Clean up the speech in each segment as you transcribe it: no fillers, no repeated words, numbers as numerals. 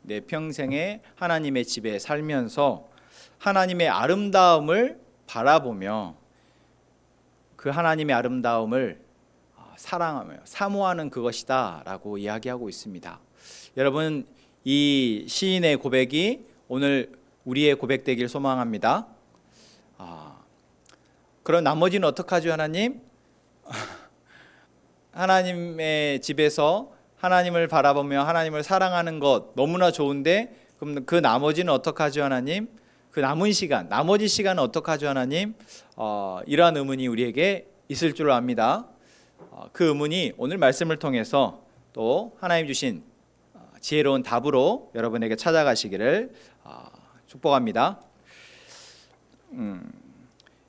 내 평생에 하나님의 집에 살면서 하나님의 아름다움을 바라보며 그 하나님의 아름다움을 사랑하며 사모하는 그것이다 라고 이야기하고 있습니다. 여러분, 이 시인의 고백이 오늘 우리의 고백되길 소망합니다. 그럼 나머지는 어떡하죠, 하나님? 하나님의 집에서 하나님을 바라보며 하나님을 사랑하는 것 너무나 좋은데, 그럼 그 나머지는 어떡하죠, 하나님? 그 남은 시간, 나머지 시간은 어떡하죠, 하나님? 이러한 의문이 우리에게 있을 줄 압니다. 그 의문이 오늘 말씀을 통해서 또 하나님 주신 지혜로운 답으로 여러분에게 찾아가시기를 축복합니다.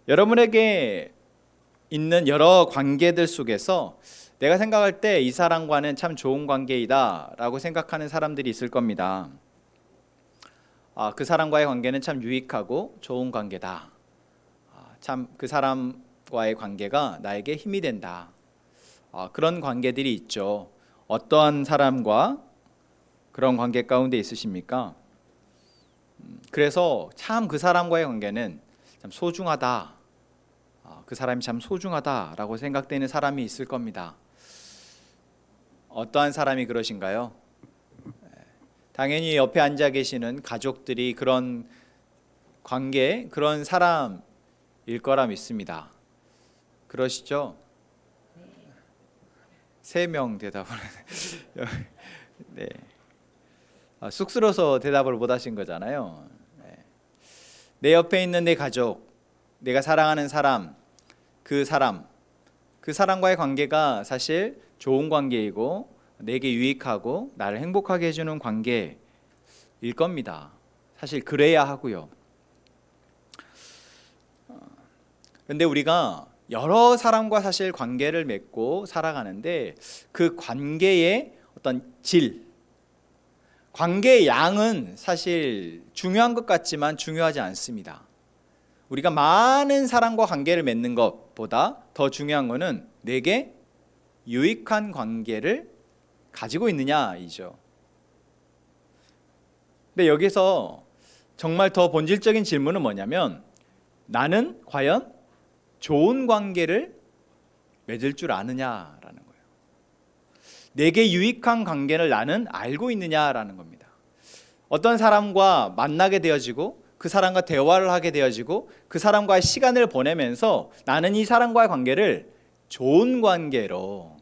여러분에게 있는 여러 관계들 속에서 내가 생각할 때 이 사람과는 참 좋은 관계이다 라고 생각하는 사람들이 있을 겁니다. 그 사람과의 관계는 참 유익하고 좋은 관계다. 참 그 사람과의 관계가 나에게 힘이 된다. 그런 관계들이 있죠. 어떠한 사람과 그런 관계 가운데 있으십니까? 그래서 참 그 사람과의 관계는 참 소중하다. 그 사람이 참 소중하다라고 생각되는 사람이 있을 겁니다. 어떠한 사람이 그러신가요? 당연히 옆에 앉아 계시는 가족들이 그런 관계, 그런 사람일 거라 믿습니다. 그러시죠? 3명 대답을 네. 쑥스러워서 대답을 못 하신 거잖아요. 내 옆에 있는 내 가족, 내가 사랑하는 사람, 그 사람과의 관계가 사실 좋은 관계이고 내게 유익하고 나를 행복하게 해주는 관계일 겁니다. 사실 그래야 하고요. 그런데 우리가 여러 사람과 사실 관계를 맺고 살아가는데 그 관계의 어떤 관계의 양은 사실 중요한 것 같지만 중요하지 않습니다. 우리가 많은 사람과 관계를 맺는 것보다 더 중요한 것은 내게 유익한 관계를 가지고 있느냐이죠. 근데 여기서 정말 더 본질적인 질문은 뭐냐면, 나는 과연 좋은 관계를 맺을 줄 아느냐라는 거예요. 내게 유익한 관계를 나는 알고 있느냐라는 겁니다. 어떤 사람과 만나게 되어지고 그 사람과 대화를 하게 되어지고 그 사람과의 시간을 보내면서 나는 이 사람과의 관계를 좋은 관계로,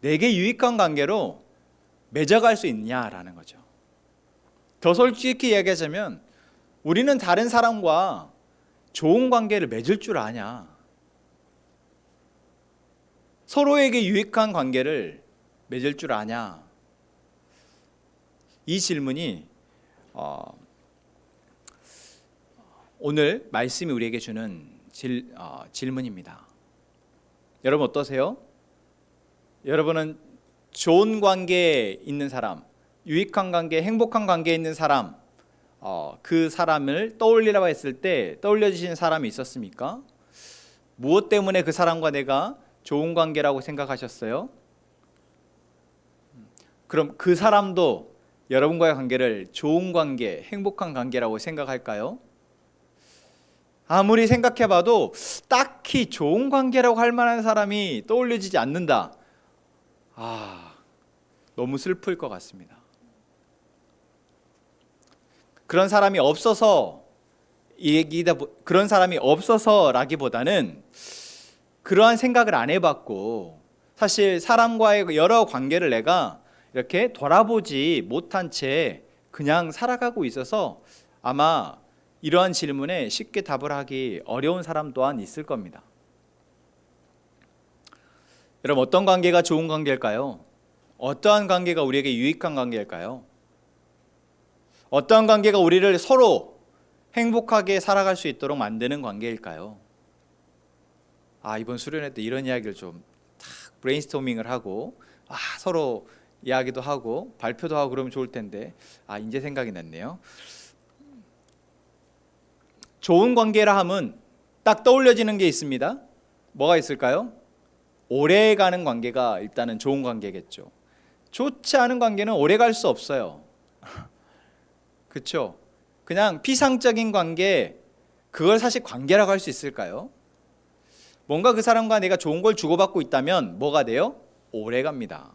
내게 유익한 관계로 맺어갈 수 있느냐라는 거죠. 더 솔직히 이야기하자면 우리는 다른 사람과 좋은 관계를 맺을 줄 아냐, 서로에게 유익한 관계를 맺을 줄 아냐, 이 질문이 오늘 말씀이 우리에게 주는 질문입니다. 여러분 어떠세요? 여러분은 좋은 관계에 있는 사람, 유익한 관계, 행복한 관계에 있는 사람, 그 사람을 떠올리라고 했을 때 떠올려지시는 사람이 있었습니까? 무엇 때문에 그 사람과 내가 좋은 관계라고 생각하셨어요? 그럼 그 사람도 여러분과의 관계를 좋은 관계, 행복한 관계라고 생각할까요? 아무리 생각해봐도 딱히 좋은 관계라고 할 만한 사람이 떠올려지지 않는다. 너무 슬플 것 같습니다. 그런 사람이 없어서라기보다는 그러한 생각을 안 해봤고, 사실 사람과의 여러 관계를 내가 이렇게 돌아보지 못한 채 그냥 살아가고 있어서 아마 이러한 질문에 쉽게 답을 하기 어려운 사람 또한 있을 겁니다. 여러분, 어떤 관계가 좋은 관계일까요? 어떠한 관계가 우리에게 유익한 관계일까요? 어떠한 관계가 우리를 서로 행복하게 살아갈 수 있도록 만드는 관계일까요? 이번 수련회 때 이런 이야기를 좀 브레인스토밍을 하고 서로 이야기도 하고 발표도 하고 그러면 좋을 텐데 이제 생각이 났네요. 좋은 관계라 함은 딱 떠올려지는 게 있습니다. 뭐가 있을까요? 오래가는 관계가 일단은 좋은 관계겠죠. 좋지 않은 관계는 오래 갈 수 없어요. 그렇죠? 그냥 피상적인 관계, 그걸 사실 관계라고 할 수 있을까요? 뭔가 그 사람과 내가 좋은 걸 주고받고 있다면 뭐가 돼요? 오래 갑니다.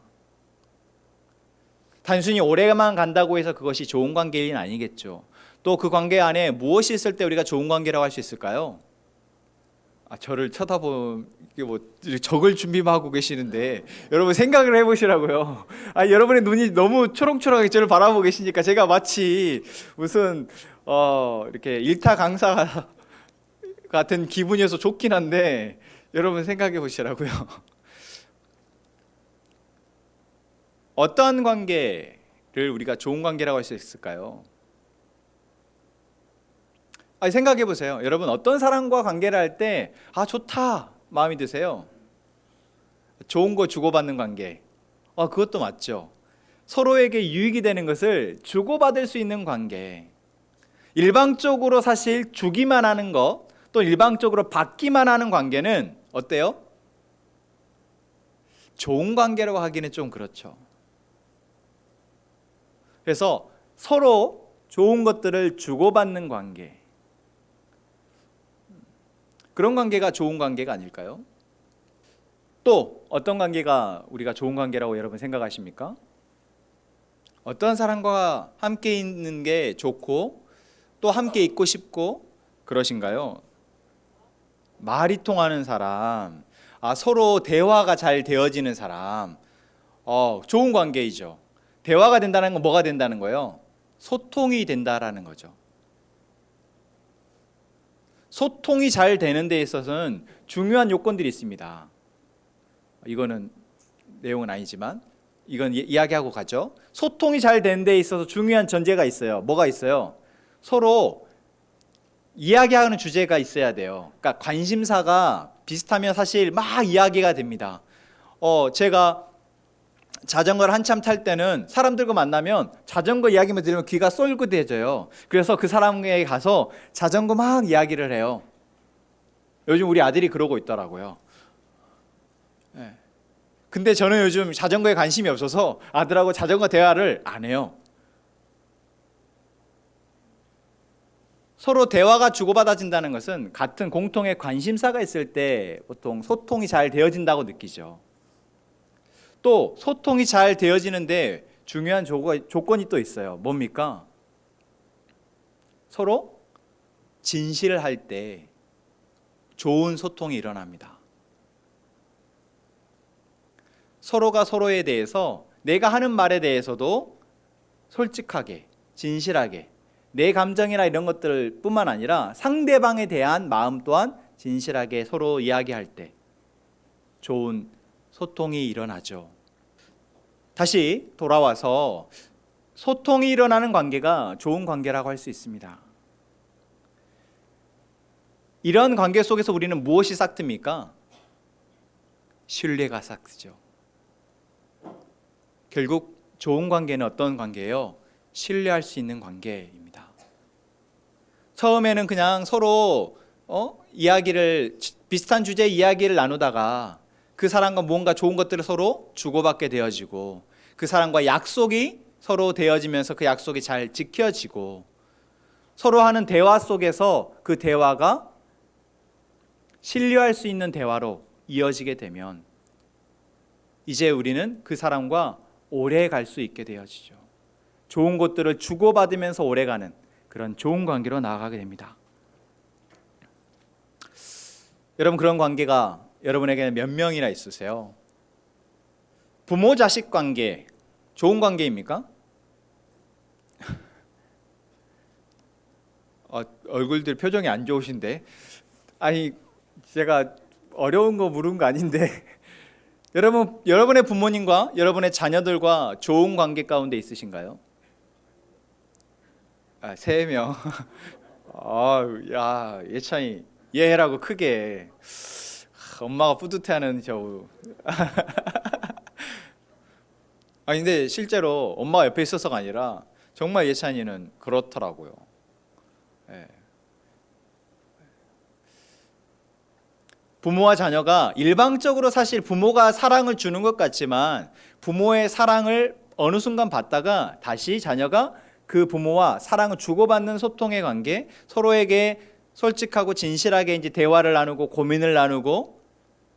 단순히 오래만 간다고 해서 그것이 좋은 관계는 아니겠죠. 또 그 관계 안에 무엇이 있을 때 우리가 좋은 관계라고 할 수 있을까요? 저를 적을 준비만 하고 계시는데 여러분 생각을 해보시라고요. 여러분의 눈이 너무 초롱초롱하게 저를 바라보고 계시니까 제가 마치 무슨 이렇게 일타 강사 같은 기분이어서 좋긴 한데 여러분 생각해 보시라고요. 어떠한 관계를 우리가 좋은 관계라고 할 수 있을까요? 생각해 보세요. 여러분 어떤 사람과 관계를 할 때 좋다 마음이 드세요? 좋은 거 주고받는 관계. 그것도 맞죠. 서로에게 유익이 되는 것을 주고받을 수 있는 관계. 일방적으로 사실 주기만 하는 것, 또 일방적으로 받기만 하는 관계는 어때요? 좋은 관계라고 하기는 좀 그렇죠. 그래서 서로 좋은 것들을 주고받는 관계, 그런 관계가 좋은 관계가 아닐까요? 또 어떤 관계가 우리가 좋은 관계라고 여러분 생각하십니까? 어떤 사람과 함께 있는 게 좋고 또 함께 있고 싶고 그러신가요? 말이 통하는 사람, 서로 대화가 잘 되어지는 사람, 좋은 관계이죠. 대화가 된다는 건 뭐가 된다는 거예요? 소통이 된다라는 거죠. 소통이 잘 되는 데 있어서는 중요한 요건들이 있습니다. 이거는 내용은 아니지만 이건 이야기하고 가죠. 소통이 잘 되는 데 있어서 중요한 전제가 있어요. 뭐가 있어요? 서로 이야기하는 주제가 있어야 돼요. 그러니까 관심사가 비슷하면 사실 막 이야기가 됩니다. 제가 자전거를 한참 탈 때는 사람들과 만나면 자전거 이야기만 들으면 귀가 쏠긋해져요. 그래서 그 사람에게 가서 자전거 막 이야기를 해요. 요즘 우리 아들이 그러고 있더라고요. 근데 저는 요즘 자전거에 관심이 없어서 아들하고 자전거 대화를 안 해요. 서로 대화가 주고받아진다는 것은 같은 공통의 관심사가 있을 때 보통 소통이 잘 되어진다고 느끼죠. 또 소통이 잘 되어지는데 중요한 조건이 또 있어요. 뭡니까? 서로 진실을 할 때 좋은 소통이 일어납니다. 서로가 서로에 대해서 내가 하는 말에 대해서도 솔직하게, 진실하게 내 감정이나 이런 것들 뿐만 아니라 상대방에 대한 마음 또한 진실하게 서로 이야기할 때 좋은 소통이 일어나죠. 다시 돌아와서 소통이 일어나는 관계가 좋은 관계라고 할 수 있습니다. 이런 관계 속에서 우리는 무엇이 싹틉니까? 신뢰가 싹트죠. 결국 좋은 관계는 어떤 관계예요? 신뢰할 수 있는 관계입니다. 처음에는 그냥 서로 비슷한 주제 이야기를 나누다가 그 사람과 뭔가 좋은 것들을 서로 주고받게 되어지고 그 사람과 약속이 서로 되어지면서 그 약속이 잘 지켜지고 서로 하는 대화 속에서 그 대화가 신뢰할 수 있는 대화로 이어지게 되면 이제 우리는 그 사람과 오래 갈 수 있게 되어지죠. 좋은 것들을 주고받으면서 오래가는 그런 좋은 관계로 나아가게 됩니다. 여러분 그런 관계가 여러분에게는 몇 명이나 있으세요? 부모 자식 관계 좋은 관계입니까? 얼굴들 표정이 안 좋으신데 제가 어려운 거 물은 거 아닌데 여러분의 부모님과 여러분의 자녀들과 좋은 관계 가운데 있으신가요? 3명. 야, 예찬이 얘라고 크게 엄마가 뿌듯해하는 저. 근데 실제로 엄마가 옆에 있어서가 아니라 정말 예찬이는 그렇더라고요. 부모와 자녀가 일방적으로 사실 부모가 사랑을 주는 것 같지만 부모의 사랑을 어느 순간 받다가 다시 자녀가 그 부모와 사랑을 주고받는 소통의 관계, 서로에게 솔직하고 진실하게 이제 대화를 나누고 고민을 나누고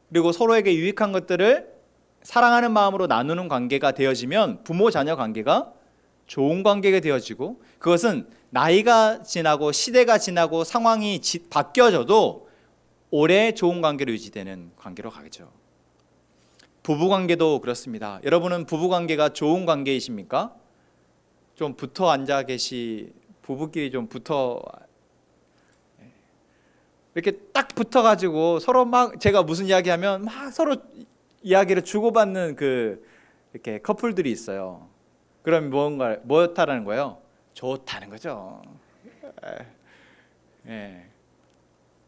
그리고 서로에게 유익한 것들을 사랑하는 마음으로 나누는 관계가 되어지면 부모 자녀 관계가 좋은 관계가 되어지고, 그것은 나이가 지나고 시대가 지나고 상황이 바뀌어져도 오래 좋은 관계로 유지되는 관계로 가겠죠. 부부 관계도 그렇습니다. 여러분은 부부 관계가 좋은 관계이십니까? 좀 붙어 앉아 부부끼리 좀 붙어 이렇게 딱 붙어가지고 서로 막 제가 무슨 이야기하면 막 서로 이야기를 주고받는 이렇게 커플들이 있어요. 그럼 뭐였다라는 거예요? 좋다는 거죠. 예.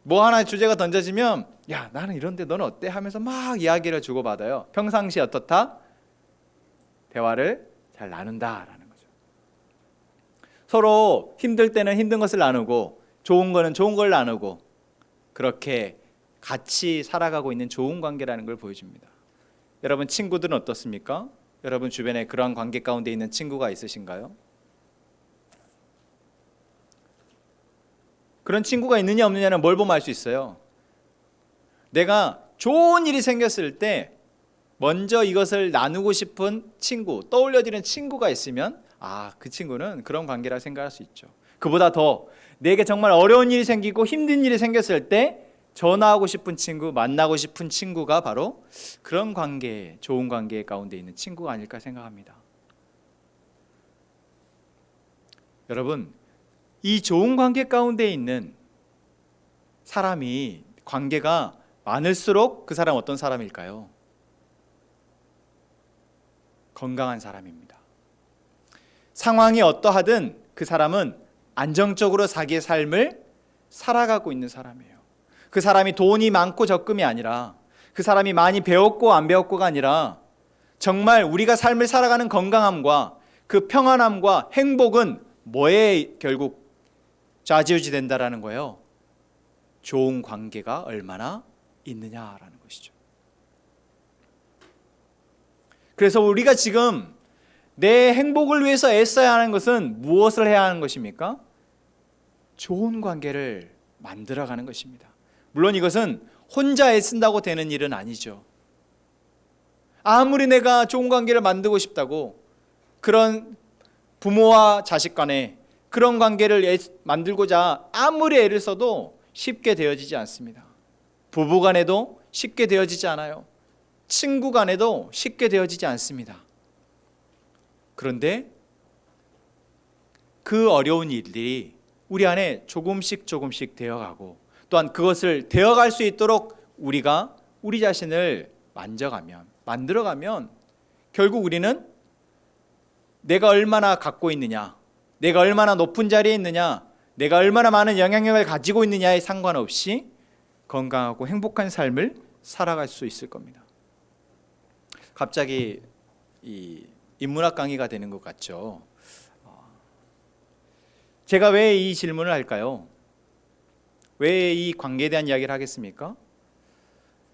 뭐 하나의 주제가 던져지면 야 나는 이런데 너는 어때? 하면서 막 이야기를 주고받아요. 평상시 어떻다? 대화를 잘 나눈다라는 거죠. 서로 힘들 때는 힘든 것을 나누고 좋은 거는 좋은 걸 나누고 그렇게 같이 살아가고 있는 좋은 관계라는 걸 보여줍니다. 여러분 친구들은 어떻습니까? 여러분 주변에 그러한 관계 가운데 있는 친구가 있으신가요? 그런 친구가 있느냐 없느냐는 뭘 보면 알 수 있어요. 내가 좋은 일이 생겼을 때 먼저 이것을 나누고 싶은 친구, 떠올려지는 친구가 있으면 그 친구는 그런 관계라 생각할 수 있죠. 그보다 더 내게 정말 어려운 일이 생기고 힘든 일이 생겼을 때 전화하고 싶은 친구, 만나고 싶은 친구가 바로 그런 관계, 좋은 관계 가운데 있는 친구가 아닐까 생각합니다. 여러분, 이 좋은 관계 가운데 있는 사람이 관계가 많을수록 그 사람 어떤 사람일까요? 건강한 사람입니다. 상황이 어떠하든 그 사람은 안정적으로 자기의 삶을 살아가고 있는 사람이에요. 그 사람이 돈이 많고 적금이 아니라, 그 사람이 많이 배웠고 안 배웠고가 아니라 정말 우리가 삶을 살아가는 건강함과 그 평안함과 행복은 뭐에 결국 좌지우지 된다라는 거예요? 좋은 관계가 얼마나 있느냐라는 것이죠. 그래서 우리가 지금 내 행복을 위해서 애써야 하는 것은 무엇을 해야 하는 것입니까? 좋은 관계를 만들어가는 것입니다. 물론 이것은 혼자 애쓴다고 되는 일은 아니죠. 아무리 내가 좋은 관계를 만들고 싶다고 그런 부모와 자식 간에 그런 관계를 만들고자 아무리 애를 써도 쉽게 되어지지 않습니다. 부부 간에도 쉽게 되어지지 않아요. 친구 간에도 쉽게 되어지지 않습니다. 그런데 그 어려운 일들이 우리 안에 조금씩 되어가고 또한 그것을 되어갈 수 있도록 우리가 우리 자신을 만들어가면 결국 우리는 내가 얼마나 갖고 있느냐, 내가 얼마나 높은 자리에 있느냐, 내가 얼마나 많은 영향력을 가지고 있느냐에 상관없이 건강하고 행복한 삶을 살아갈 수 있을 겁니다. 갑자기 이 인문학 강의가 되는 것 같죠. 제가 왜 이 질문을 할까요? 왜 이 관계에 대한 이야기를 하겠습니까?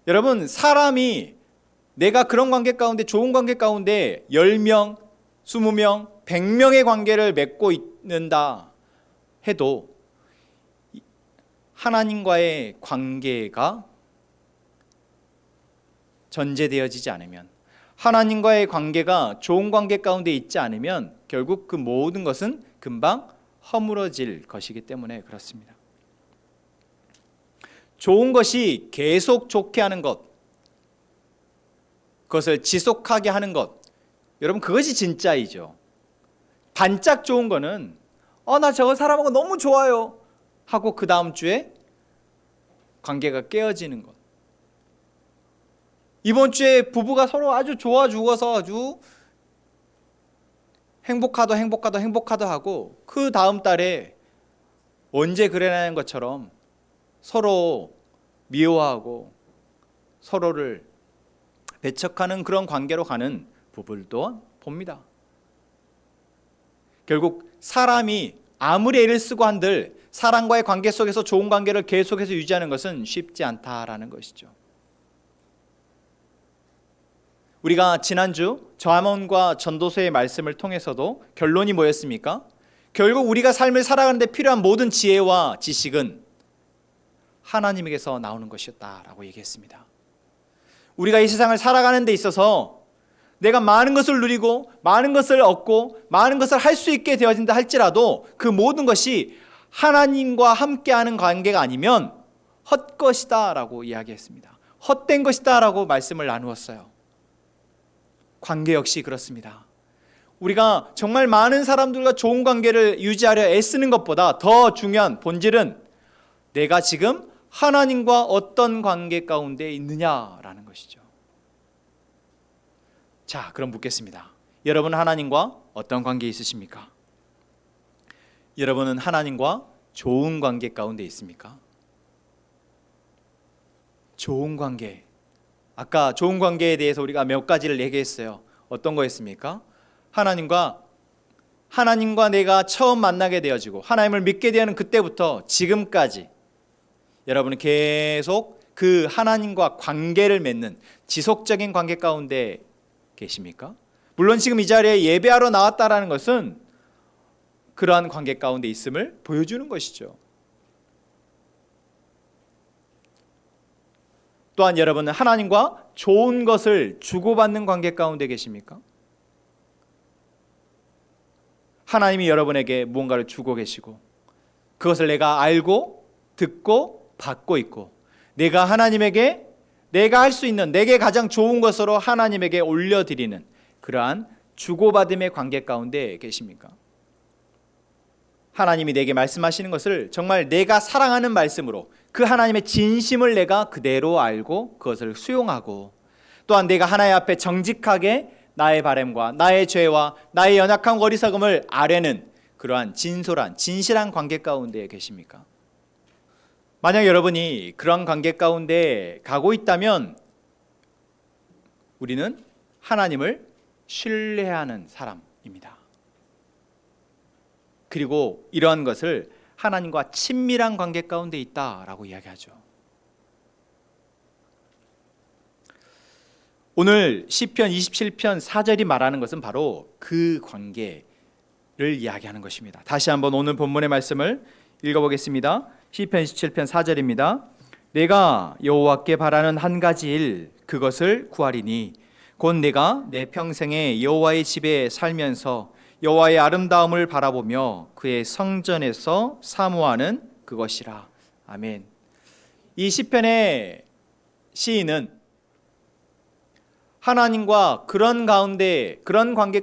여러분, 사람이 내가 그런 관계 가운데, 좋은 관계 가운데 10명, 20명, 100명의 관계를 맺고 있는다 해도 하나님과의 관계가 전제되어지지 않으면, 하나님과의 관계가 좋은 관계 가운데 있지 않으면 결국 그 모든 것은 금방 허물어질 것이기 때문에 그렇습니다. 좋은 것이 계속 좋게 하는 것, 그것을 지속하게 하는 것, 여러분 그것이 진짜이죠. 반짝 좋은 거는 나 저거 사람하고 너무 좋아요 하고 그 다음 주에 관계가 깨어지는 것. 이번 주에 부부가 서로 아주 좋아 죽어서 아주 행복하다 하고 그 다음 달에 언제 그래라는 것처럼 서로 미워하고 서로를 배척하는 그런 관계로 가는 부부들도 봅니다. 결국 사람이 아무리 애를 쓰고 한들 사랑과의 관계 속에서 좋은 관계를 계속해서 유지하는 것은 쉽지 않다라는 것이죠. 우리가 지난주 잠언과 전도서의 말씀을 통해서도 결론이 뭐였습니까? 결국 우리가 삶을 살아가는 데 필요한 모든 지혜와 지식은 하나님에게서 나오는 것이었다라고 얘기했습니다. 우리가 이 세상을 살아가는 데 있어서 내가 많은 것을 누리고 많은 것을 얻고 많은 것을 할 수 있게 되어진다 할지라도 그 모든 것이 하나님과 함께하는 관계가 아니면 헛것이다 라고 이야기했습니다. 헛된 것이다 라고 말씀을 나누었어요. 관계 역시 그렇습니다. 우리가 정말 많은 사람들과 좋은 관계를 유지하려 애쓰는 것보다 더 중요한 본질은 내가 지금 하나님과 어떤 관계 가운데 있느냐라는 것이죠. 자, 그럼 묻겠습니다. 여러분 하나님과 어떤 관계 있으십니까? 여러분은 하나님과 좋은 관계 가운데 있습니까? 좋은 관계. 아까 좋은 관계에 대해서 우리가 몇 가지를 얘기했어요. 어떤 거였습니까? 하나님과 내가 처음 만나게 되어지고 하나님을 믿게 되는 그때부터 지금까지 여러분은 계속 그 하나님과 관계를 맺는 지속적인 관계 가운데 계십니까? 물론 지금 이 자리에 예배하러 나왔다라는 것은 그러한 관계 가운데 있음을 보여주는 것이죠. 또한 여러분은 하나님과 좋은 것을 주고받는 관계 가운데 계십니까? 하나님이 여러분에게 무언가를 주고 계시고 그것을 내가 알고 듣고 받고 있고 내가 하나님에게 내가 할 수 있는 내게 가장 좋은 것으로 하나님에게 올려드리는 그러한 주고받음의 관계 가운데 계십니까? 하나님이 내게 말씀하시는 것을 정말 내가 사랑하는 말씀으로 그 하나님의 진심을 내가 그대로 알고 그것을 수용하고 또한 내가 하나님 앞에 정직하게 나의 바램과 나의 죄와 나의 연약한 어리석음을 아뢰는 그러한 진실한 관계 가운데 계십니까? 만약 여러분이 그런 관계 가운데 가고 있다면 우리는 하나님을 신뢰하는 사람입니다. 그리고 이러한 것을 하나님과 친밀한 관계 가운데 있다라고 이야기하죠. 오늘 시편 27편 4절이 말하는 것은 바로 그 관계를 이야기하는 것입니다. 다시 한번 오늘 본문의 말씀을 읽어보겠습니다. 시편 27편 4절입니다. 내가 여호와께 바라는 한 가지 일 그것을 구하리니 곧 내가 내 평생에 여호와의 집에 살면서 여호와의 아름다움을 바라보며 그의 성전에서 사모하는 그것이라. 아멘. 이 시편의 시인은 하나님과 그런 관계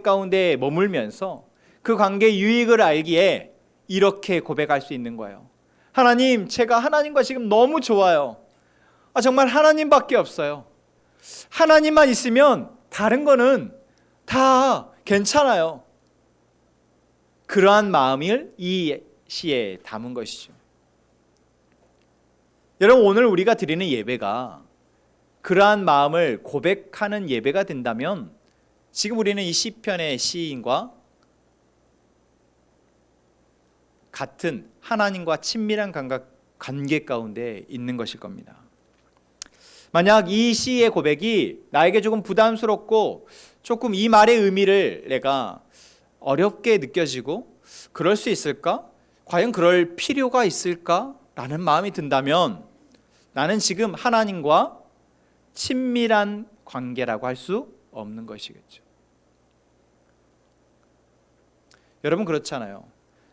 가운데 머물면서 그 관계의 유익을 알기에 이렇게 고백할 수 있는 거예요. 하나님, 제가 하나님과 지금 너무 좋아요. 정말 하나님밖에 없어요. 하나님만 있으면 다른 거는 다 괜찮아요. 그러한 마음을 이 시에 담은 것이죠. 여러분, 오늘 우리가 드리는 예배가 그러한 마음을 고백하는 예배가 된다면 지금 우리는 이 시편의 시인과 같은 하나님과 친밀한 관계 가운데 있는 것일 겁니다. 만약 이 시의 고백이 나에게 조금 부담스럽고 조금 이 말의 의미를 내가 어렵게 느껴지고 그럴 수 있을까? 과연 그럴 필요가 있을까? 라는 마음이 든다면 나는 지금 하나님과 친밀한 관계라고 할 수 없는 것이겠죠. 여러분 그렇잖아요.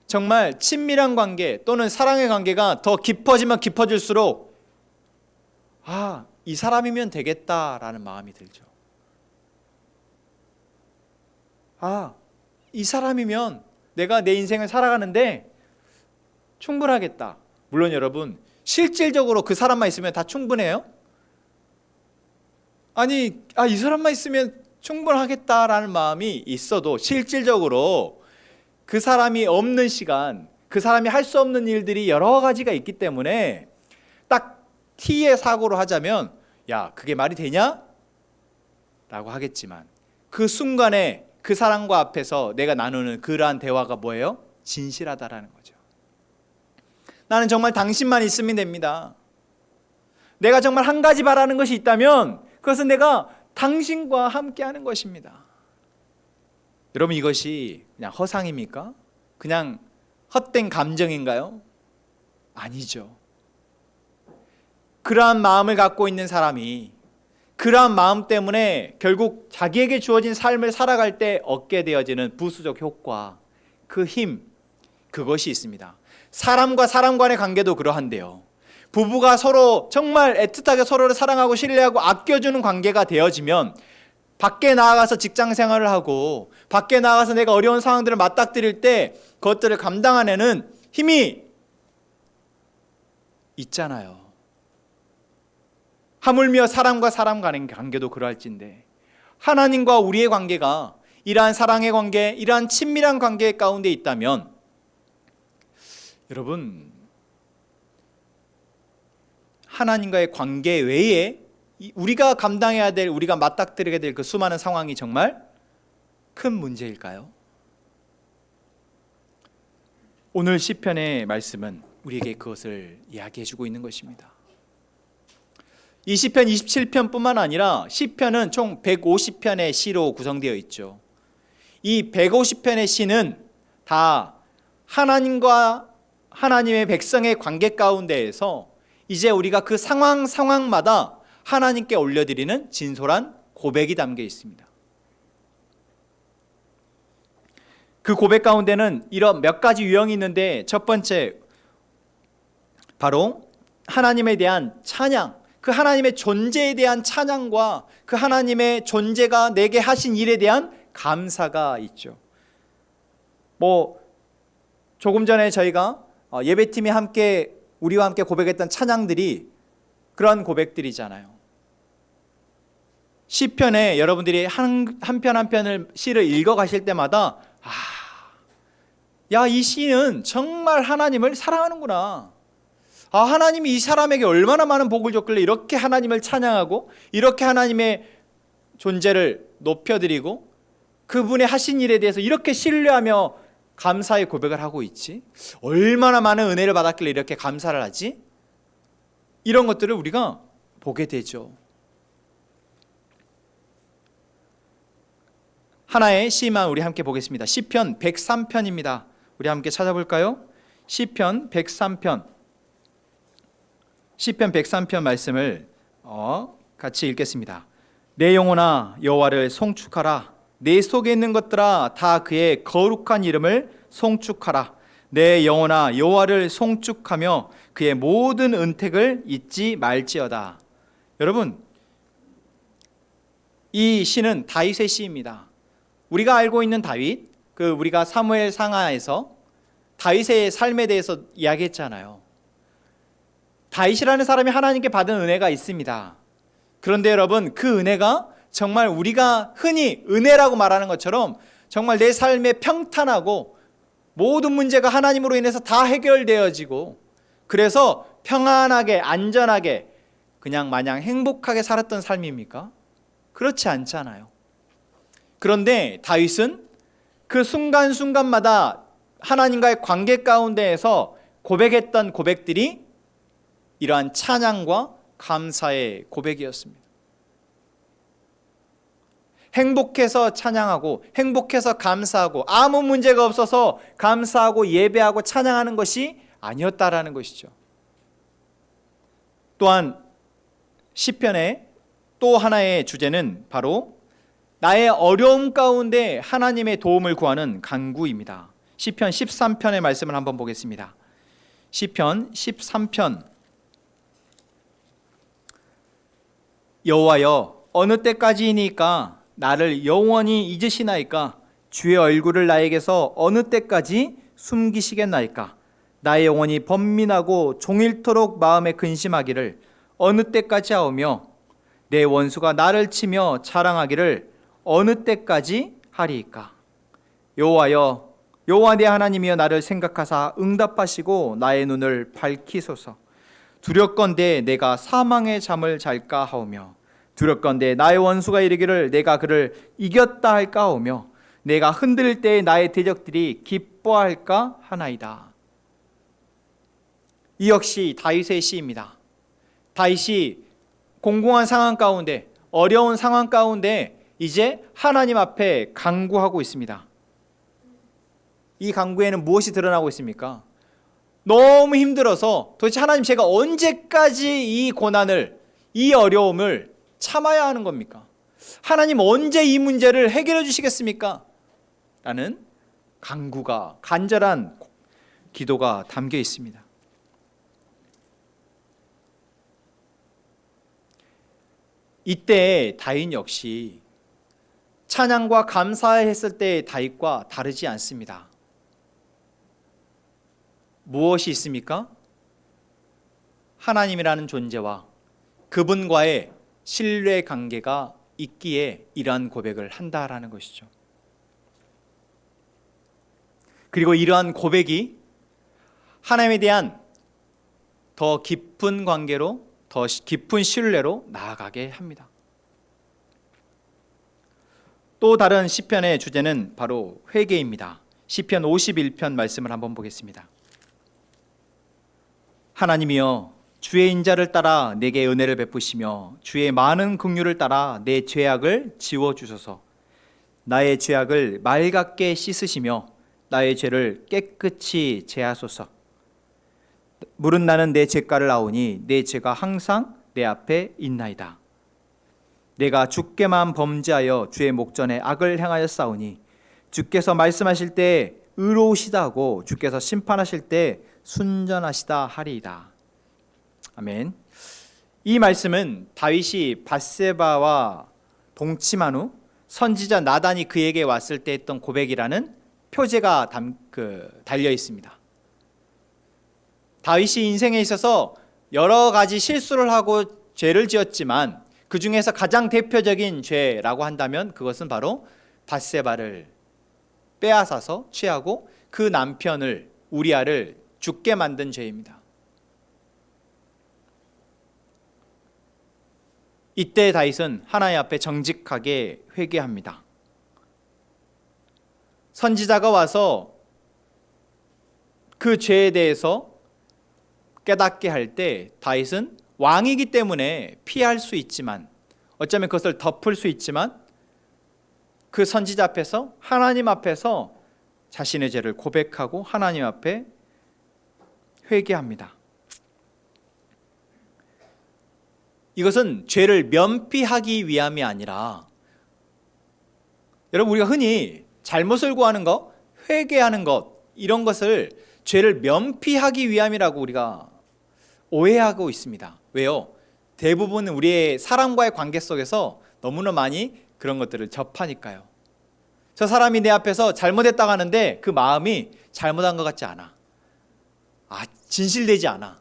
정말 친밀한 관계 또는 사랑의 관계가 더 깊어지면 깊어질수록 이 사람이면 되겠다라는 마음이 들죠. 이 사람이면 내가 내 인생을 살아가는데 충분하겠다. 물론 여러분 실질적으로 그 사람만 있으면 다 충분해요? 이 사람만 있으면 충분하겠다라는 마음이 있어도 실질적으로 그 사람이 없는 시간, 그 사람이 할 수 없는 일들이 여러 가지가 있기 때문에 딱 T의 사고로 하자면 그게 말이 되냐? 라고 하겠지만 그 순간에 그 사람과 앞에서 내가 나누는 그러한 대화가 뭐예요? 진실하다라는 거죠. 나는 정말 당신만 있으면 됩니다. 내가 정말 한 가지 바라는 것이 있다면 그것은 내가 당신과 함께하는 것입니다. 여러분, 이것이 그냥 허상입니까? 그냥 헛된 감정인가요? 아니죠. 그러한 마음을 갖고 있는 사람이 그러한 마음 때문에 결국 자기에게 주어진 삶을 살아갈 때 얻게 되어지는 부수적 효과, 그 힘, 그것이 있습니다. 사람과 사람 간의 관계도 그러한데요. 부부가 서로 정말 애틋하게 서로를 사랑하고 신뢰하고 아껴주는 관계가 되어지면 밖에 나가서 직장 생활을 하고 밖에 나가서 내가 어려운 상황들을 맞닥뜨릴 때 그것들을 감당하는 힘이 있잖아요. 하물며 사람과 사람 간의 관계도 그러할진데 하나님과 우리의 관계가 이러한 사랑의 관계, 이러한 친밀한 관계 가운데 있다면 여러분, 하나님과의 관계 외에 우리가 감당해야 될, 우리가 맞닥뜨리게 될 그 수많은 상황이 정말 큰 문제일까요? 오늘 시편의 말씀은 우리에게 그것을 이야기해 주고 있는 것입니다. 이 시편 27편뿐만 아니라 시편은 총 150편의 시로 구성되어 있죠. 이 150편의 시는 다 하나님과 하나님의 백성의 관계 가운데에서 이제 우리가 그 상황마다 하나님께 올려드리는 진솔한 고백이 담겨 있습니다. 그 고백 가운데는 이런 몇 가지 유형이 있는데, 첫 번째 바로 하나님에 대한 찬양, 그 하나님의 존재에 대한 찬양과 그 하나님의 존재가 내게 하신 일에 대한 감사가 있죠. 조금 전에 저희가 예배팀이 우리와 함께 고백했던 찬양들이 그런 고백들이잖아요. 시편에 여러분들이 한 편 한 편을 시를 읽어 가실 때마다 이 시는 정말 하나님을 사랑하는구나. 하나님이 이 사람에게 얼마나 많은 복을 줬길래 이렇게 하나님을 찬양하고 이렇게 하나님의 존재를 높여드리고 그분의 하신 일에 대해서 이렇게 신뢰하며 감사의 고백을 하고 있지? 얼마나 많은 은혜를 받았길래 이렇게 감사를 하지? 이런 것들을 우리가 보게 되죠. 하나의 시만 우리 함께 보겠습니다. 시편 103편입니다. 우리 함께 찾아볼까요? 시편 103편. 시편 103편 말씀을 같이 읽겠습니다. 내 영혼아 여호와를 송축하라. 내 속에 있는 것들아 다 그의 거룩한 이름을 송축하라. 내 영혼아 여호와를 송축하며 그의 모든 은택을 잊지 말지어다. 여러분, 이 시는 다윗의 시입니다. 우리가 알고 있는 다윗, 우리가 사무엘 상하에서 다윗의 삶에 대해서 이야기했잖아요. 다윗이라는 사람이 하나님께 받은 은혜가 있습니다. 그런데 여러분, 그 은혜가 정말 우리가 흔히 은혜라고 말하는 것처럼 정말 내 삶에 평탄하고 모든 문제가 하나님으로 인해서 다 해결되어지고 그래서 평안하게 안전하게 그냥 마냥 행복하게 살았던 삶입니까? 그렇지 않잖아요. 그런데 다윗은 그 순간순간마다 하나님과의 관계 가운데에서 고백했던 고백들이 이러한 찬양과 감사의 고백이었습니다. 행복해서 찬양하고 행복해서 감사하고 아무 문제가 없어서 감사하고 예배하고 찬양하는 것이 아니었다라는 것이죠. 또한 시편의 또 하나의 주제는 바로 나의 어려움 가운데 하나님의 도움을 구하는 간구입니다. 시편 13편의 말씀을 한번 보겠습니다. 시편 13편. 여호와여 어느 때까지이니까 나를 영원히 잊으시나이까? 주의 얼굴을 나에게서 어느 때까지 숨기시겠나이까? 나의 영혼이 번민하고 종일토록 마음에 근심하기를 어느 때까지 하오며 내 원수가 나를 치며 자랑하기를 어느 때까지 하리이까? 여호와여 여호와 내 하나님이여 나를 생각하사 응답하시고 나의 눈을 밝히소서. 두렵건대 내가 사망의 잠을 잘까 하오며 두렵건대 나의 원수가 이르기를 내가 그를 이겼다 할까 하오며 내가 흔들릴 때에 나의 대적들이 기뻐할까 하나이다. 이 역시 다윗의 시입니다. 다윗이 공공한 상황 가운데, 어려운 상황 가운데 이제 하나님 앞에 간구하고 있습니다. 이 간구에는 무엇이 드러나고 있습니까? 너무 힘들어서 도대체 하나님, 제가 언제까지 이 고난을, 이 어려움을 참아야 하는 겁니까? 하나님, 언제 이 문제를 해결해 주시겠습니까? 라는 간구가, 간절한 기도가 담겨 있습니다. 이때 다윗 역시 찬양과 감사했을 때의 다윗과 다르지 않습니다. 무엇이 있습니까? 하나님이라는 존재와 그분과의 신뢰 관계가 있기에 이러한 고백을 한다라는 것이죠. 그리고 이러한 고백이 하나님에 대한 더 깊은 관계로, 더 깊은 신뢰로 나아가게 합니다. 또 다른 시편의 주제는 바로 회개입니다. 시편 51편 말씀을 한번 보겠습니다. 하나님이여, 주의 인자를 따라 내게 은혜를 베푸시며 주의 많은 긍휼을 따라 내 죄악을 지워주소서. 나의 죄악을 맑게 씻으시며 나의 죄를 깨끗이 제하소서. 물은 나는 내 죄가를 아오니 내 죄가 항상 내 앞에 있나이다. 내가 주께만 범죄하여 주의 목전에 악을 행하여 싸우니 주께서 말씀하실 때 의로우시다 하고 주께서 심판하실 때 순전하시다 하리이다. 아멘. 이 말씀은 다윗이 밧세바와 동침한 후 선지자 나단이 그에게 왔을 때 했던 고백이라는 표제가 달려 있습니다. 다윗이 인생에 있어서 여러 가지 실수를 하고 죄를 지었지만 그 중에서 가장 대표적인 죄라고 한다면 그것은 바로 밧세바를 빼앗아서 취하고 그 남편을, 우리아를 죽게 만든 죄입니다. 이때 다윗은 하나님 앞에 정직하게 회개합니다. 선지자가 와서 그 죄에 대해서 깨닫게 할 때 다윗은 왕이기 때문에 피할 수 있지만, 어쩌면 그것을 덮을 수 있지만, 그 선지자 앞에서, 하나님 앞에서 자신의 죄를 고백하고 하나님 앞에 회개합니다. 이것은 죄를 면피하기 위함이 아니라, 여러분, 우리가 흔히 잘못을 구하는 것, 회개하는 것, 이런 것을 죄를 면피하기 위함이라고 우리가 오해하고 있습니다. 왜요? 대부분 우리의 사람과의 관계 속에서 너무나 많이 그런 것들을 접하니까요. 저 사람이 내 앞에서 잘못했다고 하는데 그 마음이 잘못한 것 같지 않아. 진실되지 않아.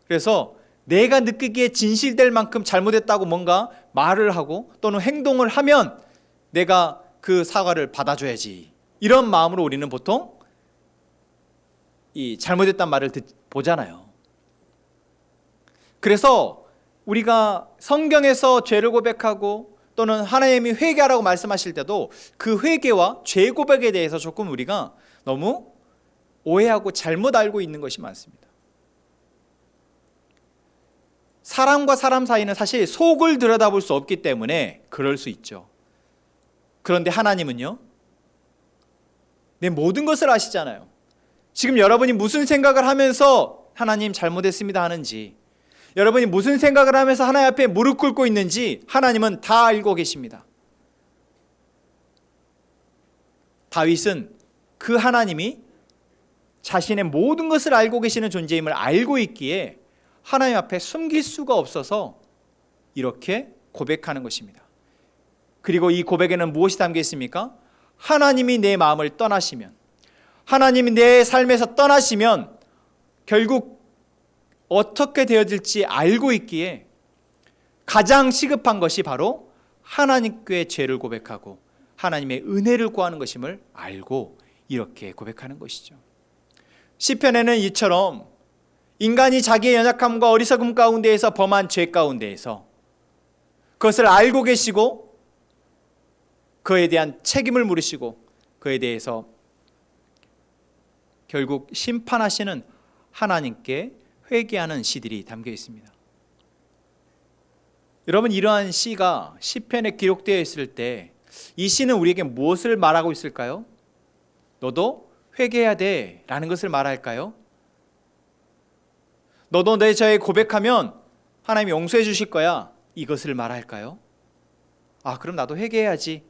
그래서 내가 느끼기에 진실될 만큼 잘못했다고 뭔가 말을 하고 또는 행동을 하면 내가 그 사과를 받아줘야지. 이런 마음으로 우리는 보통 이 잘못했단 말을 보잖아요. 그래서 우리가 성경에서 죄를 고백하고 또는 하나님이 회개하라고 말씀하실 때도 그 회개와 죄 고백에 대해서 조금 우리가 너무 오해하고 잘못 알고 있는 것이 많습니다. 사람과 사람 사이는 사실 속을 들여다볼 수 없기 때문에 그럴 수 있죠. 그런데 하나님은요, 내 모든 것을 아시잖아요. 지금 여러분이 무슨 생각을 하면서 하나님 잘못했습니다 하는지, 여러분이 무슨 생각을 하면서 하나님 앞에 무릎 꿇고 있는지 하나님은 다 알고 계십니다. 다윗은 그 하나님이 자신의 모든 것을 알고 계시는 존재임을 알고 있기에 하나님 앞에 숨길 수가 없어서 이렇게 고백하는 것입니다. 그리고 이 고백에는 무엇이 담겨 있습니까? 하나님이 내 마음을 떠나시면, 하나님이 내 삶에서 떠나시면 결국 어떻게 되어질지 알고 있기에 가장 시급한 것이 바로 하나님께 죄를 고백하고 하나님의 은혜를 구하는 것임을 알고 이렇게 고백하는 것이죠. 시편에는 이처럼 인간이 자기의 연약함과 어리석음 가운데에서 범한 죄 가운데에서 그것을 알고 계시고 그에 대한 책임을 물으시고 그에 대해서 결국 심판하시는 하나님께 회개하는 시들이 담겨 있습니다. 여러분, 이러한 시가 시편에 기록되어 있을 때 이 시는 우리에게 무엇을 말하고 있을까요? 너도 회개해야 돼 라는 것을 말할까요? 너도 내 죄에 고백하면 하나님이 용서해 주실 거야, 이것을 말할까요? 그럼 나도 회개해야지.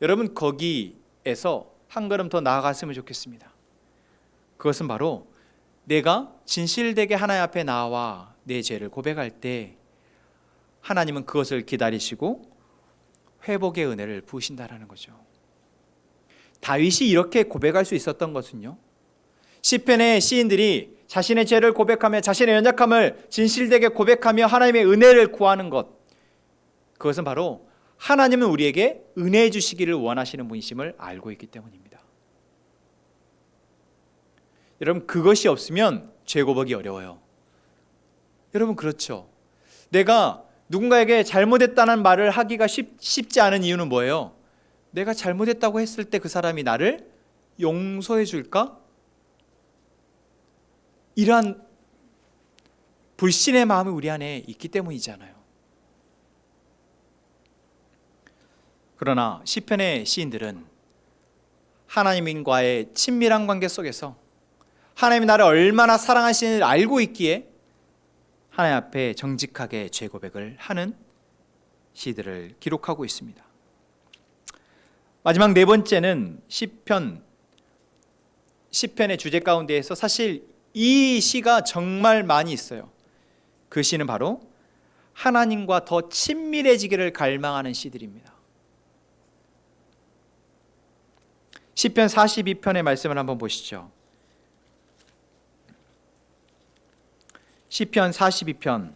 여러분, 거기에서 한 걸음 더 나아갔으면 좋겠습니다. 그것은 바로 내가 진실되게 하나님 앞에 나와 내 죄를 고백할 때 하나님은 그것을 기다리시고 회복의 은혜를 부으신다라는 거죠. 다윗이 이렇게 고백할 수 있었던 것은요, 시편의 시인들이 자신의 죄를 고백하며 자신의 연약함을 진실되게 고백하며 하나님의 은혜를 구하는 것, 그것은 바로 하나님은 우리에게 은혜해 주시기를 원하시는 분이심을 알고 있기 때문입니다. 여러분, 그것이 없으면 죄 고백이 어려워요. 여러분, 그렇죠? 내가 누군가에게 잘못했다는 말을 하기가 쉽지 않은 이유는 뭐예요? 내가 잘못했다고 했을 때 그 사람이 나를 용서해 줄까? 이러한 불신의 마음이 우리 안에 있기 때문이잖아요. 그러나 시편의 시인들은 하나님과의 친밀한 관계 속에서 하나님이 나를 얼마나 사랑하시는지를 알고 있기에 하나님 앞에 정직하게 죄 고백을 하는 시들을 기록하고 있습니다. 마지막 네 번째는 시편의 주제 가운데에서 사실 이 시가 정말 많이 있어요. 그 시는 바로 하나님과 더 친밀해지기를 갈망하는 시들입니다. 시편 42편의 말씀을 한번 보시죠. 시편 42편.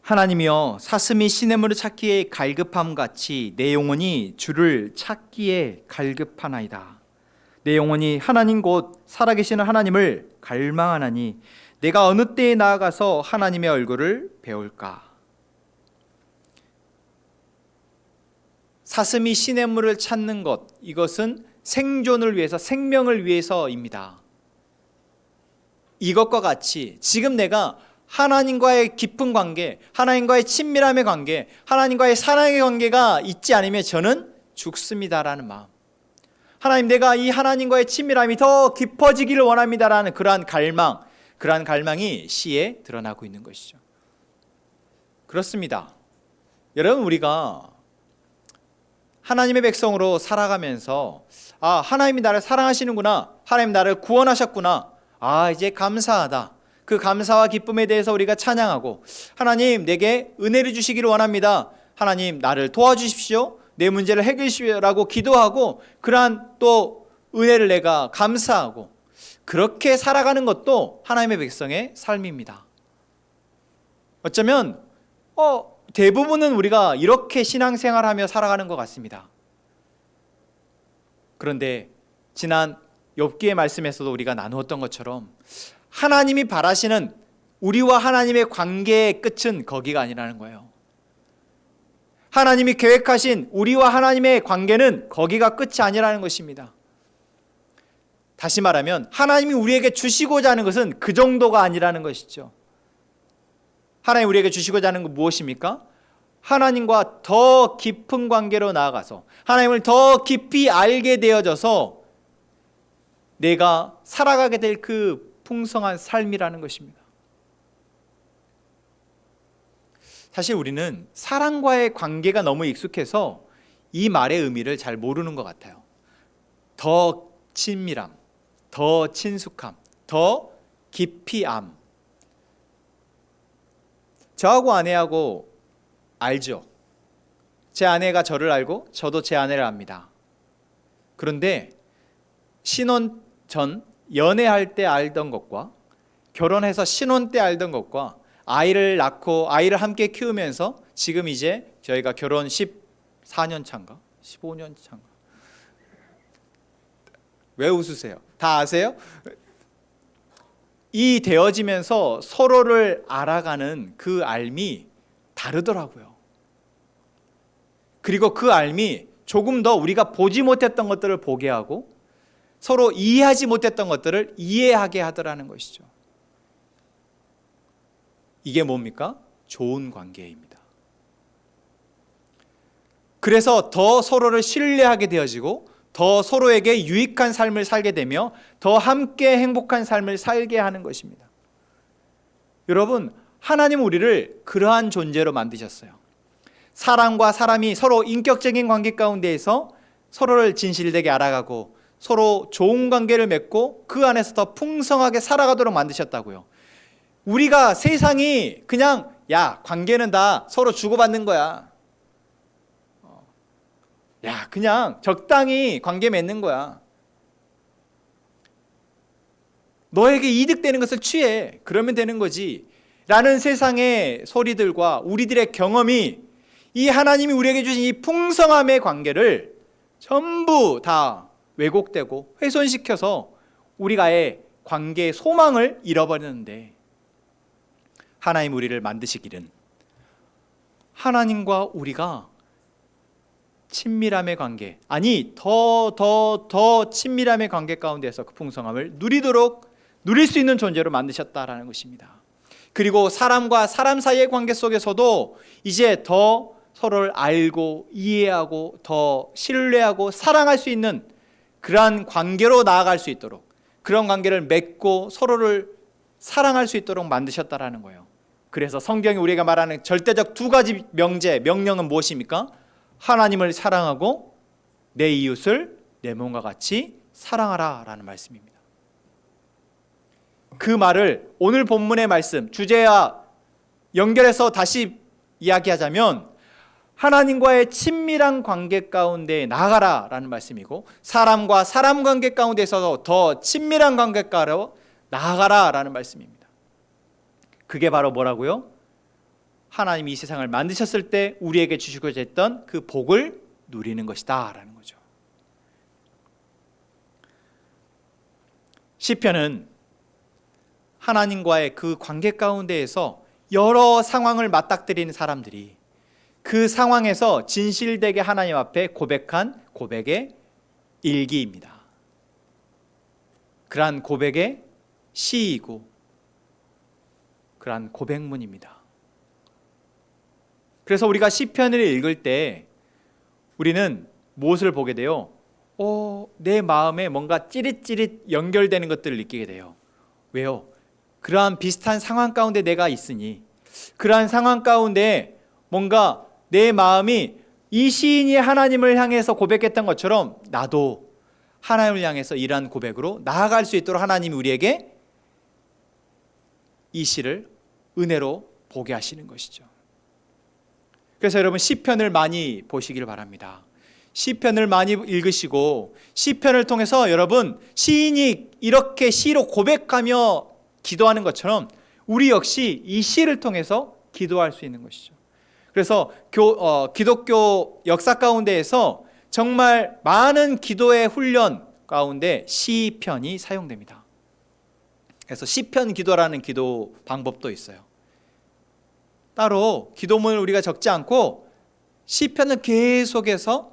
하나님이여, 사슴이 시냇물을 찾기에 갈급함 같이 내 영혼이 주를 찾기에 갈급하나이다. 내 영혼이 하나님 곧 살아계시는 하나님을 갈망하나니 내가 어느 때에 나아가서 하나님의 얼굴을 배울까. 사슴이 시냇물을 찾는 것, 이것은 생존을 위해서, 생명을 위해서입니다. 이것과 같이 지금 내가 하나님과의 깊은 관계, 하나님과의 친밀함의 관계, 하나님과의 사랑의 관계가 있지 않으면 저는 죽습니다라는 마음, 하나님, 내가 이 하나님과의 친밀함이 더 깊어지기를 원합니다라는 그러한 갈망이 시에 드러나고 있는 것이죠. 그렇습니다. 여러분, 우리가 하나님의 백성으로 살아가면서 하나님이 나를 사랑하시는구나, 하나님 나를 구원하셨구나, 이제 감사하다, 그 감사와 기쁨에 대해서 우리가 찬양하고, 하나님 내게 은혜를 주시기를 원합니다, 하나님 나를 도와주십시오, 내 문제를 해결하시라고 기도하고, 그러한 또 은혜를 내가 감사하고, 그렇게 살아가는 것도 하나님의 백성의 삶입니다. 어쩌면 대부분은 우리가 이렇게 신앙생활하며 살아가는 것 같습니다. 그런데 지난 욥기의 말씀에서도 우리가 나누었던 것처럼 하나님이 바라시는 우리와 하나님의 관계의 끝은 거기가 아니라는 거예요. 하나님이 계획하신 우리와 하나님의 관계는 거기가 끝이 아니라는 것입니다. 다시 말하면 하나님이 우리에게 주시고자 하는 것은 그 정도가 아니라는 것이죠. 하나님 우리에게 주시고자 하는 건 무엇입니까? 하나님과 더 깊은 관계로 나아가서 하나님을 더 깊이 알게 되어져서 내가 살아가게 될 그 풍성한 삶이라는 것입니다. 사실 우리는 사랑과의 관계가 너무 익숙해서 이 말의 의미를 잘 모르는 것 같아요. 더 친밀함, 더 친숙함, 더 깊이함. 저하고 아내하고 알죠? 제 아내가 저를 알고 저도 제 아내를 압니다. 그런데 신혼 전 연애할 때 알던 것과 결혼해서 신혼 때 알던 것과 아이를 낳고 아이를 함께 키우면서 지금 이제 저희가 결혼 14년 차인가? 15년 차인가? 왜 웃으세요? 다 아세요? 이 되어지면서 서로를 알아가는 그 알미 다르더라고요. 그리고 그 알미 조금 더 우리가 보지 못했던 것들을 보게 하고 서로 이해하지 못했던 것들을 이해하게 하더라는 것이죠. 이게 뭡니까? 좋은 관계입니다. 그래서 더 서로를 신뢰하게 되어지고 더 서로에게 유익한 삶을 살게 되며 더 함께 행복한 삶을 살게 하는 것입니다. 여러분, 하나님은 우리를 그러한 존재로 만드셨어요. 사람과 사람이 서로 인격적인 관계 가운데에서 서로를 진실되게 알아가고 서로 좋은 관계를 맺고 그 안에서 더 풍성하게 살아가도록 만드셨다고요. 우리가 세상이 그냥 야, 관계는 다 서로 주고받는 거야. 야, 그냥 적당히 관계 맺는 거야. 너에게 이득되는 것을 취해. 그러면 되는 거지. 라는 세상의 소리들과 우리들의 경험이 이 하나님이 우리에게 주신 이 풍성함의 관계를 전부 다 왜곡되고 훼손시켜서 우리가의 관계의 소망을 잃어버리는데, 하나님 우리를 만드시기는 하나님과 우리가 친밀함의 관계, 아니 더 친밀함의 관계 가운데서 그 풍성함을 누릴 수 있는 존재로 만드셨다라는 것입니다. 그리고 사람과 사람 사이의 관계 속에서도 이제 더 서로를 알고 이해하고 더 신뢰하고 사랑할 수 있는 그러한 관계로 나아갈 수 있도록, 그런 관계를 맺고 서로를 사랑할 수 있도록 만드셨다라는 거예요. 그래서 성경이 우리가 말하는 절대적 두 가지 명령은 무엇입니까? 하나님을 사랑하고 내 이웃을 내 몸과 같이 사랑하라 라는 말씀입니다. 그 말을 오늘 본문의 말씀 주제와 연결해서 다시 이야기하자면, 하나님과의 친밀한 관계 가운데 나아가라 라는 말씀이고, 사람과 사람 관계 가운데서 더 친밀한 관계가로 나아가라 라는 말씀입니다. 그게 바로 뭐라고요? 하나님이 이 세상을 만드셨을 때 우리에게 주시고자 했던 그 복을 누리는 것이다 라는 거죠. 시편은 하나님과의 그 관계 가운데에서 여러 상황을 맞닥뜨리는 사람들이 그 상황에서 진실되게 하나님 앞에 고백한 고백의 일기입니다. 그러한 고백의 시이고 그러한 고백문입니다. 그래서 우리가 시편을 읽을 때 우리는 무엇을 보게 돼요? 내 마음에 뭔가 찌릿찌릿 연결되는 것들을 느끼게 돼요. 왜요? 그러한 비슷한 상황 가운데 내가 있으니, 그러한 상황 가운데 뭔가 내 마음이 이 시인이 하나님을 향해서 고백했던 것처럼 나도 하나님을 향해서 이러한 고백으로 나아갈 수 있도록 하나님이 우리에게 이 시를 은혜로 보게 하시는 것이죠. 그래서 여러분, 시편을 많이 보시길 바랍니다. 시편을 많이 읽으시고 시편을 통해서 여러분, 시인이 이렇게 시로 고백하며 기도하는 것처럼 우리 역시 이 시를 통해서 기도할 수 있는 것이죠. 그래서 기독교 역사 가운데에서 정말 많은 기도의 훈련 가운데 시편이 사용됩니다. 그래서 시편 기도라는 기도 방법도 있어요. 따로 기도문을 우리가 적지 않고 시편을 계속해서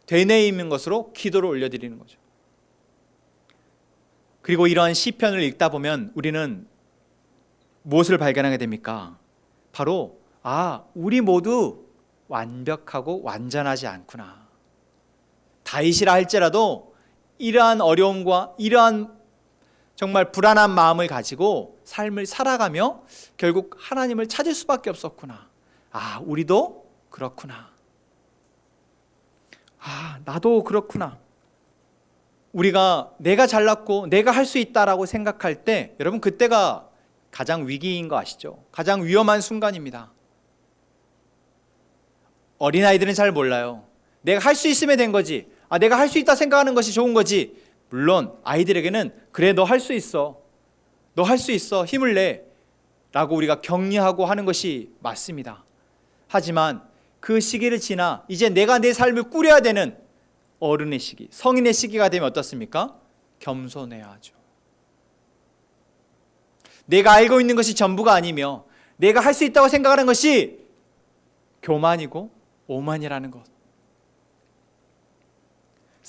되뇌이는 것으로 기도를 올려드리는 거죠. 그리고 이러한 시편을 읽다 보면 우리는 무엇을 발견하게 됩니까? 바로 우리 모두 완벽하고 완전하지 않구나. 다윗이라 할지라도 이러한 어려움과 이러한 정말 불안한 마음을 가지고 삶을 살아가며 결국 하나님을 찾을 수밖에 없었구나. 우리도 그렇구나. 나도 그렇구나. 우리가 내가 잘났고 내가 할 수 있다라고 생각할 때, 여러분, 그때가 가장 위기인 거 아시죠? 가장 위험한 순간입니다. 어린아이들은 잘 몰라요. 내가 할 수 있으면 된 거지. 내가 할 수 있다 생각하는 것이 좋은 거지. 물론 아이들에게는 그래, 너 할 수 있어. 너 할 수 있어. 힘을 내. 라고 우리가 격려하고 하는 것이 맞습니다. 하지만 그 시기를 지나 이제 내가 내 삶을 꾸려야 되는 어른의 시기, 성인의 시기가 되면 어떻습니까? 겸손해야 하죠. 내가 알고 있는 것이 전부가 아니며 내가 할 수 있다고 생각하는 것이 교만이고 오만이라는 것.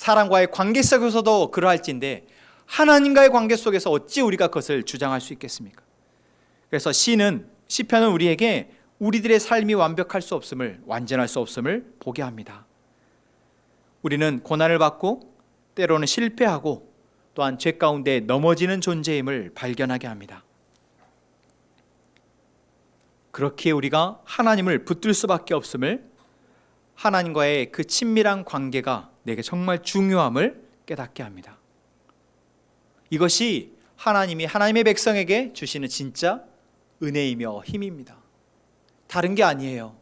사람과의 관계 속에서도 그러할진데 하나님과의 관계 속에서 어찌 우리가 그것을 주장할 수 있겠습니까? 그래서 시편은 우리에게 우리들의 삶이 완벽할 수 없음을, 완전할 수 없음을 보게 합니다. 우리는 고난을 받고 때로는 실패하고 또한 죄 가운데 넘어지는 존재임을 발견하게 합니다. 그렇기에 우리가 하나님을 붙들 수밖에 없음을, 하나님과의 그 친밀한 관계가 내게 정말 중요함을 깨닫게 합니다. 이것이 하나님이 하나님의 백성에게 주시는 진짜 은혜이며 힘입니다. 다른 게 아니에요.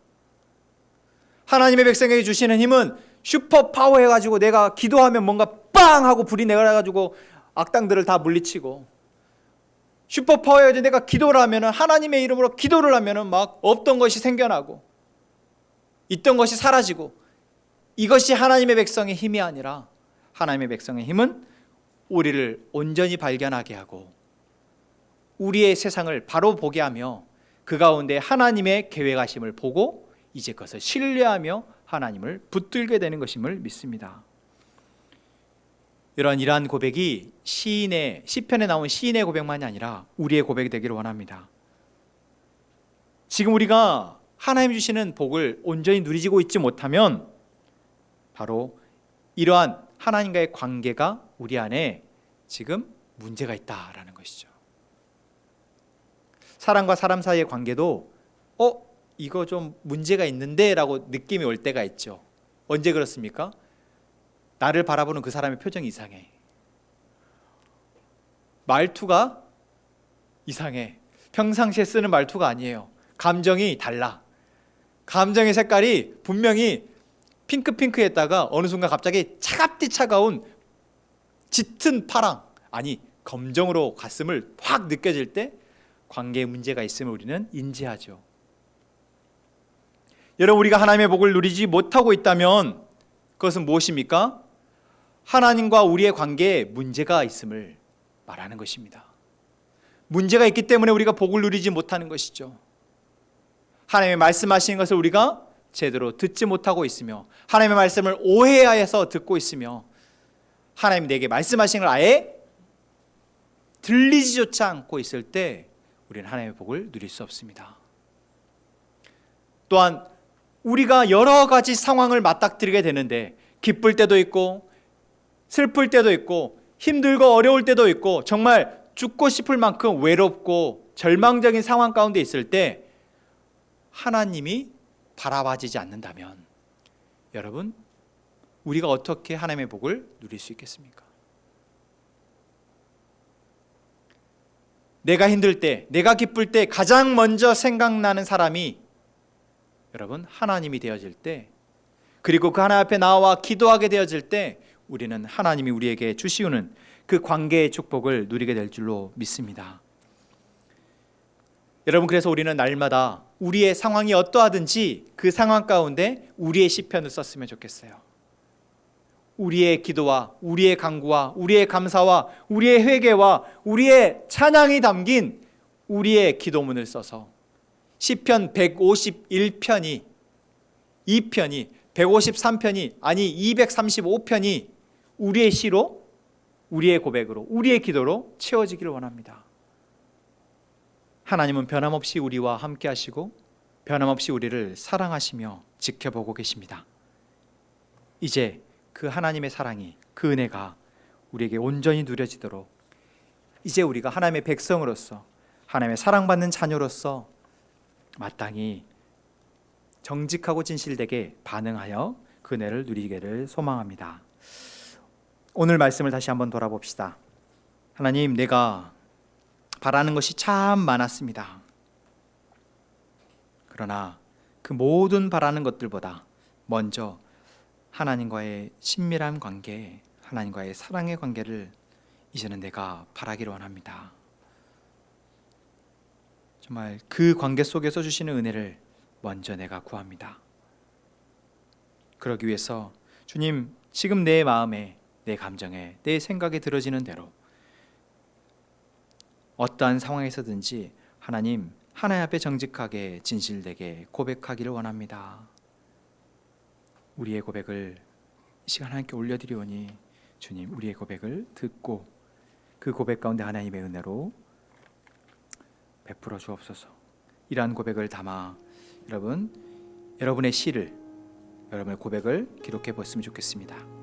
하나님의 백성에게 주시는 힘은 슈퍼 파워 해가지고 내가 기도하면 뭔가 빵 하고 불이 내려가지고 악당들을 다 물리치고, 슈퍼 파워 해가지고 내가 기도를 하면, 하나님의 이름으로 기도를 하면 막 없던 것이 생겨나고 있던 것이 사라지고, 이것이 하나님의 백성의 힘이 아니라 하나님의 백성의 힘은 우리를 온전히 발견하게 하고 우리의 세상을 바로 보게 하며 그 가운데 하나님의 계획하심을 보고 이제 그것을 신뢰하며 하나님을 붙들게 되는 것임을 믿습니다. 이러한 고백이 시편에 나온 시인의 고백만이 아니라 우리의 고백이 되기를 원합니다. 지금 우리가 하나님 주시는 복을 온전히 누리지고 있지 못하면 바로 이러한 하나님과의 관계가 우리 안에 지금 문제가 있다라는 것이죠. 사람과 사람 사이의 관계도 이거 좀 문제가 있는데 라고 느낌이 올 때가 있죠. 언제 그렇습니까? 나를 바라보는 그 사람의 표정이 이상해. 말투가 이상해. 평상시에 쓰는 말투가 아니에요. 감정이 달라. 감정의 색깔이 분명히 핑크했다가 어느 순간 갑자기 차갑디 차가운 짙은 파랑, 아니 검정으로 갔음을 확 느껴질 때 관계에 문제가 있음을 우리는 인지하죠. 여러분, 우리가 하나님의 복을 누리지 못하고 있다면 그것은 무엇입니까? 하나님과 우리의 관계에 문제가 있음을 말하는 것입니다. 문제가 있기 때문에 우리가 복을 누리지 못하는 것이죠. 하나님의 말씀하시는 것을 우리가 제대로 듣지 못하고 있으며, 하나님의 말씀을 오해하여서 듣고 있으며, 하나님 내게 말씀하신 걸 아예 들리지조차 않고 있을 때 우리는 하나님의 복을 누릴 수 없습니다. 또한 우리가 여러 가지 상황을 맞닥뜨리게 되는데, 기쁠 때도 있고 슬플 때도 있고 힘들고 어려울 때도 있고 정말 죽고 싶을 만큼 외롭고 절망적인 상황 가운데 있을 때 하나님이 바라봐지지 않는다면 여러분, 우리가 어떻게 하나님의 복을 누릴 수 있겠습니까? 내가 힘들 때, 내가 기쁠 때 가장 먼저 생각나는 사람이 여러분 하나님이 되어질 때, 그리고 그 하나님 앞에 나와 기도하게 되어질 때 우리는 하나님이 우리에게 주시우는 그 관계의 축복을 누리게 될 줄로 믿습니다. 여러분, 그래서 우리는 날마다 우리의 상황이 어떠하든지 그 상황 가운데 우리의 시편을 썼으면 좋겠어요. 우리의 기도와 우리의 간구와 우리의 감사와 우리의 회개와 우리의 찬양이 담긴 우리의 기도문을 써서 시편 151편이 2편이 153편이 아니 235편이 우리의 시로, 우리의 고백으로, 우리의 기도로 채워지기를 원합니다. 하나님은 변함없이 우리와 함께 하시고 변함없이 우리를 사랑하시며 지켜보고 계십니다. 이제 그 하나님의 사랑이, 그 은혜가 우리에게 온전히 누려지도록 이제 우리가 하나님의 백성으로서, 하나님의 사랑받는 자녀로서 마땅히 정직하고 진실되게 반응하여 그 은혜를 누리기를 소망합니다. 오늘 말씀을 다시 한번 돌아봅시다. 하나님, 내가 바라는 것이 참 많았습니다. 그러나 그 모든 바라는 것들보다 먼저 하나님과의 친밀한 관계, 하나님과의 사랑의 관계를 이제는 내가 바라기를 원합니다. 정말 그 관계 속에서 주시는 은혜를 먼저 내가 구합니다. 그러기 위해서 주님, 지금 내 마음에, 내 감정에, 내 생각에 들어지는 대로 어떠한 상황에서든지 하나님 앞에 정직하게 진실되게 고백하기를 원합니다. 우리의 고백을 이 시간 하나님께 올려드리오니 주님 우리의 고백을 듣고 그 고백 가운데 하나님의 은혜로 베풀어 주옵소서. 이러한 고백을 담아 여러분의 시를, 여러분의 고백을 기록해 보았으면 좋겠습니다.